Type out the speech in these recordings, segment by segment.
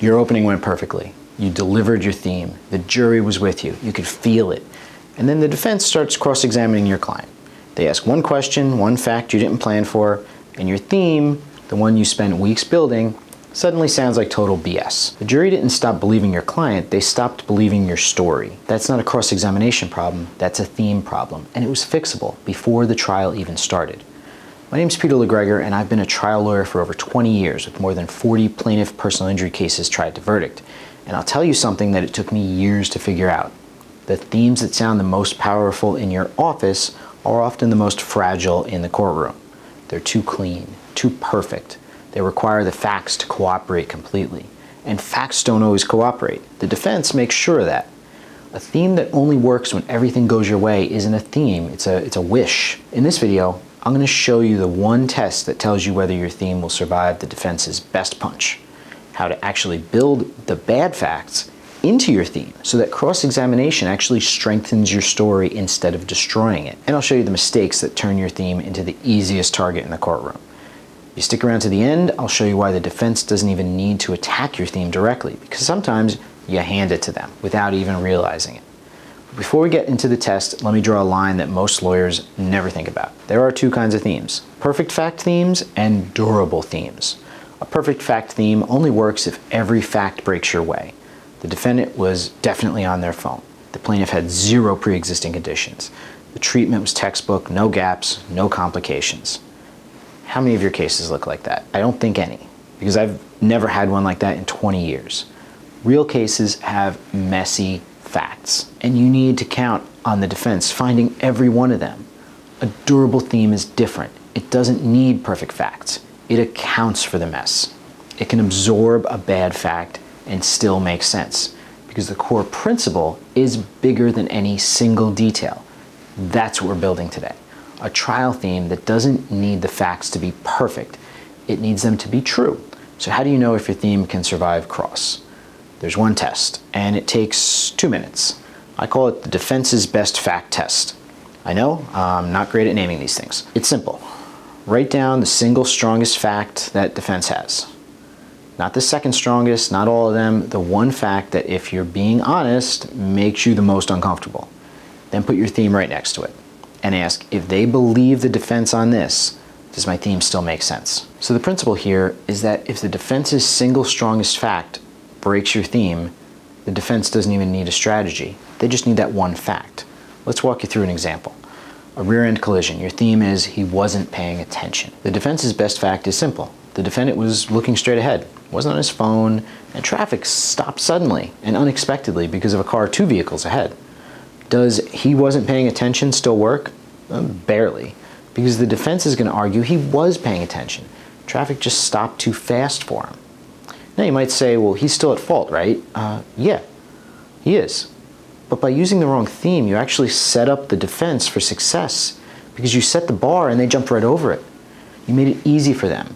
Your opening went perfectly. You delivered your theme. The jury was with you. You could feel it. And then the defense starts cross-examining your client. They ask one question, one fact you didn't plan for, and your theme, the one you spent weeks building, suddenly sounds like total BS. The jury didn't stop believing your client, they stopped believing your story. That's not a cross-examination problem, that's a theme problem, and it was fixable before the trial even started. My name is Peter LeGregor, and I've been a trial lawyer for over 20 years with more than 40 plaintiff personal injury cases tried to verdict. And I'll tell you something that it took me years to figure out. The themes that sound the most powerful in your office are often the most fragile in the courtroom. They're too clean, too perfect. They require the facts to cooperate completely. And facts don't always cooperate. The defense makes sure of that. A theme that only works when everything goes your way isn't a theme, it's a wish. In this video, I'm going to show you the one test that tells you whether your theme will survive the defense's best punch. How to actually build the bad facts into your theme so that cross-examination actually strengthens your story instead of destroying it. And I'll show you the mistakes that turn your theme into the easiest target in the courtroom. If you stick around to the end, I'll show you why the defense doesn't even need to attack your theme directly, because sometimes you hand it to them without even realizing it. Before we get into the test, let me draw a line that most lawyers never think about. There are two kinds of themes: perfect fact themes and durable themes. A perfect fact theme only works if every fact breaks your way. The defendant was definitely on their phone. The plaintiff had zero pre-existing conditions. The treatment was textbook, no gaps, no complications. How many of your cases look like that? I don't think any, because I've never had one like that in 20 years. Real cases have messy facts, and you need to count on the defense finding every one of them. A durable theme is different. It doesn't need perfect facts. It accounts for the mess. It can absorb a bad fact and still make sense, because the core principle is bigger than any single detail. That's what we're building today. A trial theme that doesn't need the facts to be perfect. It needs them to be true. So how do you know if your theme can survive cross? There's one test, and it takes 2 minutes. I call it the defense's best fact test. I know, I'm not great at naming these things. It's simple. Write down the single strongest fact that defense has. Not the second strongest, not all of them, the one fact that, if you're being honest, makes you the most uncomfortable. Then put your theme right next to it and ask, if they believe the defense on this, does my theme still make sense? So the principle here is that if the defense's single strongest fact breaks your theme, the defense doesn't even need a strategy. They just need that one fact. Let's walk you through an example. A rear-end collision. Your theme is he wasn't paying attention. The defense's best fact is simple. The defendant was looking straight ahead, wasn't on his phone, and traffic stopped suddenly and unexpectedly because of a car 2 vehicles ahead. Does he wasn't paying attention still work? Barely, because the defense is going to argue he was paying attention. Traffic just stopped too fast for him. Now you might say, well, he's still at fault, right? Yeah, he is. But by using the wrong theme, you actually set up the defense for success, because you set the bar and they jumped right over it. You made it easy for them.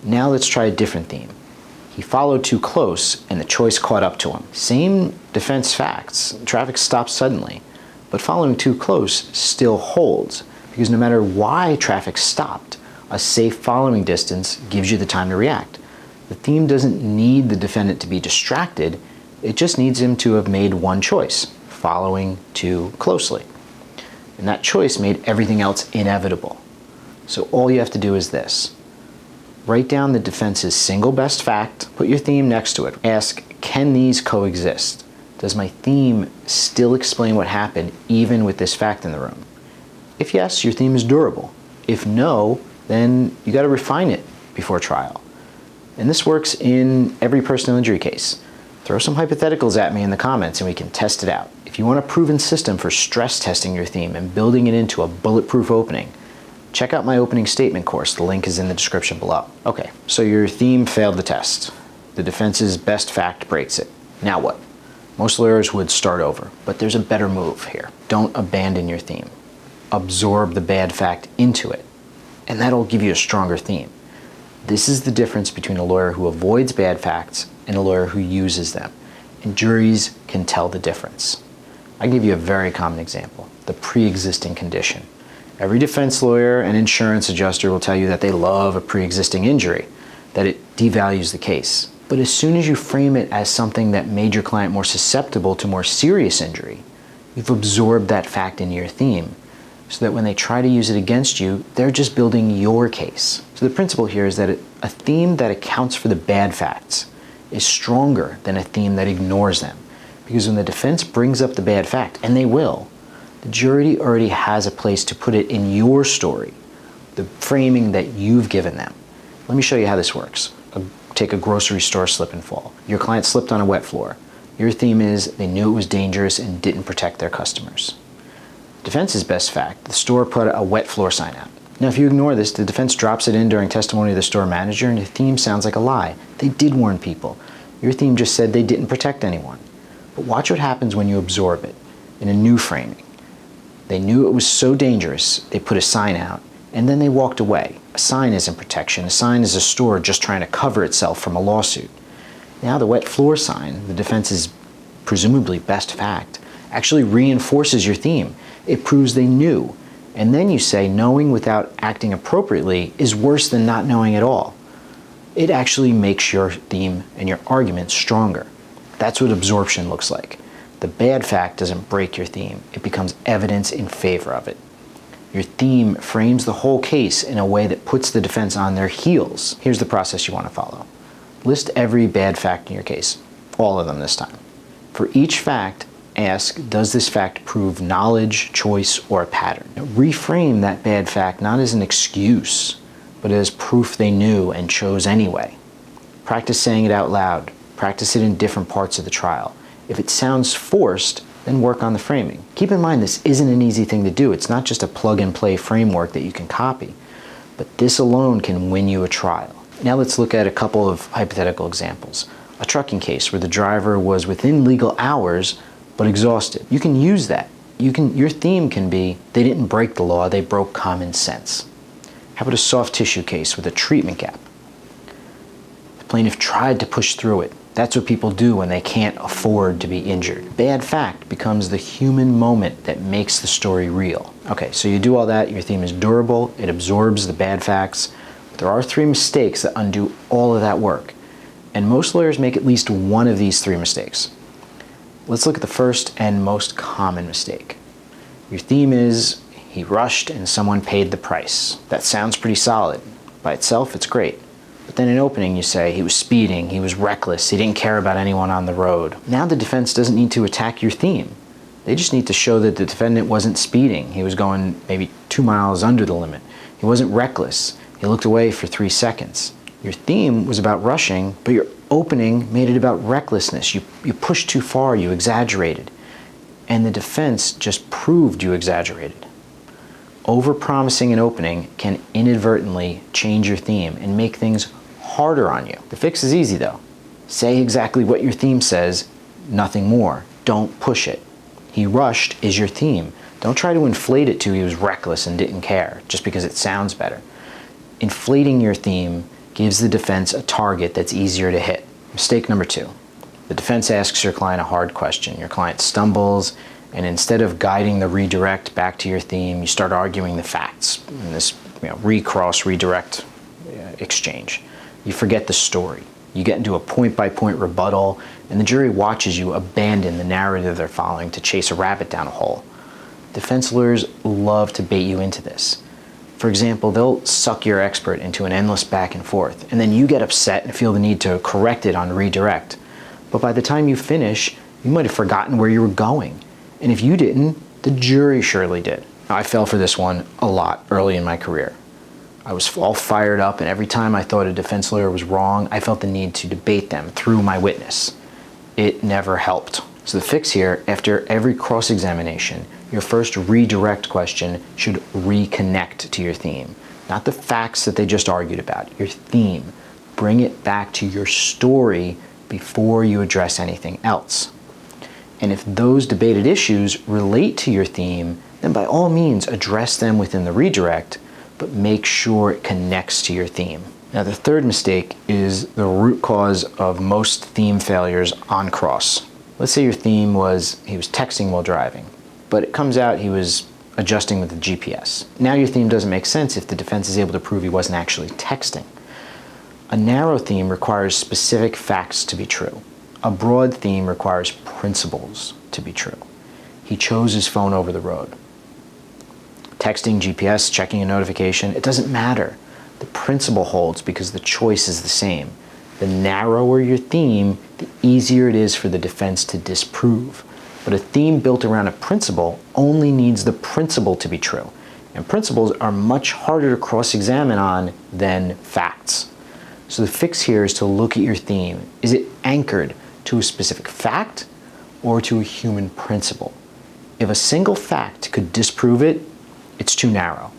Now let's try a different theme. He followed too close and the choice caught up to him. Same defense facts, traffic stopped suddenly, but following too close still holds, because no matter why traffic stopped, a safe following distance gives you the time to react. The theme doesn't need the defendant to be distracted, it just needs him to have made one choice, following too closely. And that choice made everything else inevitable. So all you have to do is this. Write down the defense's single best fact, put your theme next to it. Ask, can these coexist? Does my theme still explain what happened even with this fact in the room? If yes, your theme is durable. If no, then you got to refine it before trial. And this works in every personal injury case. Throw some hypotheticals at me in the comments and we can test it out. If you want a proven system for stress testing your theme and building it into a bulletproof opening, check out my opening statement course. The link is in the description below. Okay, so your theme failed the test. The defense's best fact breaks it. Now what? Most lawyers would start over, but there's a better move here. Don't abandon your theme. Absorb the bad fact into it, and that'll give you a stronger theme. This is the difference between a lawyer who avoids bad facts and a lawyer who uses them, and juries can tell the difference. I'll give you a very common example, the pre-existing condition. Every defense lawyer and insurance adjuster will tell you that they love a pre-existing injury, that it devalues the case. But as soon as you frame it as something that made your client more susceptible to more serious injury, you've absorbed that fact into your theme, so that when they try to use it against you, they're just building your case. So the principle here is that a theme that accounts for the bad facts is stronger than a theme that ignores them. Because when the defense brings up the bad fact, and they will, the jury already has a place to put it in your story, the framing that you've given them. Let me show you how this works. Take a grocery store slip and fall. Your client slipped on a wet floor. Your theme is they knew it was dangerous and didn't protect their customers. Defense's best fact, the store put a wet floor sign out. Now if you ignore this, the defense drops it in during testimony of the store manager and your theme sounds like a lie. They did warn people. Your theme just said they didn't protect anyone. But watch what happens when you absorb it in a new framing. They knew it was so dangerous, they put a sign out, and then they walked away. A sign isn't protection. A sign is a store just trying to cover itself from a lawsuit. Now the wet floor sign, the defense's presumably best fact, actually reinforces your theme. It proves they knew. And then you say knowing without acting appropriately is worse than not knowing at all. It actually makes your theme and your argument stronger. That's what absorption looks like. The bad fact doesn't break your theme. It becomes evidence in favor of it. Your theme frames the whole case in a way that puts the defense on their heels. Here's the process you want to follow. List every bad fact in your case, all of them this time. For each fact, ask, does this fact prove knowledge, choice, or a pattern? Now, reframe that bad fact not as an excuse, but as proof they knew and chose anyway. Practice saying it out loud. Practice it in different parts of the trial. If it sounds forced, then work on the framing. Keep in mind this isn't an easy thing to do. It's not just a plug-and-play framework that you can copy. But this alone can win you a trial. Now let's look at a couple of hypothetical examples. A trucking case where the driver was within legal hours but exhausted. You can use that. Your theme can be, they didn't break the law, they broke common sense. How about a soft tissue case with a treatment gap? The plaintiff tried to push through it. That's what people do when they can't afford to be injured. Bad fact becomes the human moment that makes the story real. Okay, so you do all that, your theme is durable, it absorbs the bad facts. But there are 3 mistakes that undo all of that work. And most lawyers make at least one of these 3 mistakes. Let's look at the first and most common mistake. Your theme is, he rushed and someone paid the price. That sounds pretty solid. By itself, it's great. But then in opening you say, he was speeding, he was reckless, he didn't care about anyone on the road. Now the defense doesn't need to attack your theme. They just need to show that the defendant wasn't speeding. He was going maybe 2 miles under the limit. He wasn't reckless. He looked away for 3 seconds. Your theme was about rushing, but your opening made it about recklessness. You pushed too far, you exaggerated. And the defense just proved you exaggerated. Over-promising an opening can inadvertently change your theme and make things harder on you. The fix is easy though. Say exactly what your theme says, nothing more. Don't push it. He rushed is your theme. Don't try to inflate it to he was reckless and didn't care, just because it sounds better. Inflating your theme gives the defense a target that's easier to hit. Mistake number 2. The defense asks your client a hard question. Your client stumbles, and instead of guiding the redirect back to your theme, you start arguing the facts in this recross redirect exchange. You forget the story. You get into a point-by-point rebuttal, and the jury watches you abandon the narrative they're following to chase a rabbit down a hole. Defense lawyers love to bait you into this. For example, they'll suck your expert into an endless back and forth, and then you get upset and feel the need to correct it on redirect. But by the time you finish, you might have forgotten where you were going. And if you didn't, the jury surely did. Now, I fell for this one a lot early in my career. I was all fired up, and every time I thought a defense lawyer was wrong, I felt the need to debate them through my witness. It never helped. So the fix here, after every cross-examination, your first redirect question should reconnect to your theme. Not the facts that they just argued about, your theme. Bring it back to your story before you address anything else. And if those debated issues relate to your theme, then by all means address them within the redirect, but make sure it connects to your theme. Now the third mistake is the root cause of most theme failures on cross. Let's say your theme was he was texting while driving, but it comes out he was adjusting with the GPS. Now your theme doesn't make sense if the defense is able to prove he wasn't actually texting. A narrow theme requires specific facts to be true. A broad theme requires principles to be true. He chose his phone over the road. Texting, GPS, checking a notification, it doesn't matter. The principle holds because the choice is the same. The narrower your theme, the easier it is for the defense to disprove. But a theme built around a principle only needs the principle to be true. And principles are much harder to cross-examine on than facts. So the fix here is to look at your theme. Is it anchored to a specific fact or to a human principle? If a single fact could disprove it, it's too narrow.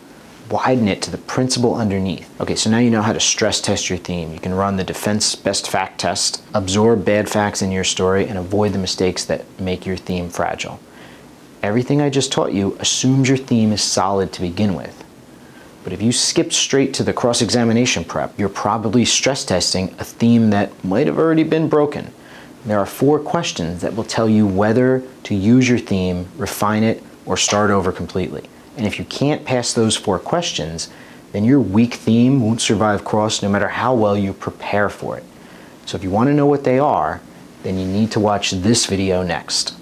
Widen it to the principle underneath. Okay, so now you know how to stress test your theme. You can run the defense best fact test, absorb bad facts in your story, and avoid the mistakes that make your theme fragile. Everything I just taught you assumes your theme is solid to begin with. But if you skip straight to the cross-examination prep, you're probably stress testing a theme that might have already been broken. There are 4 questions that will tell you whether to use your theme, refine it, or start over completely. And if you can't pass those 4 questions, then your weak theme won't survive cross no matter how well you prepare for it. So if you want to know what they are, then you need to watch this video next.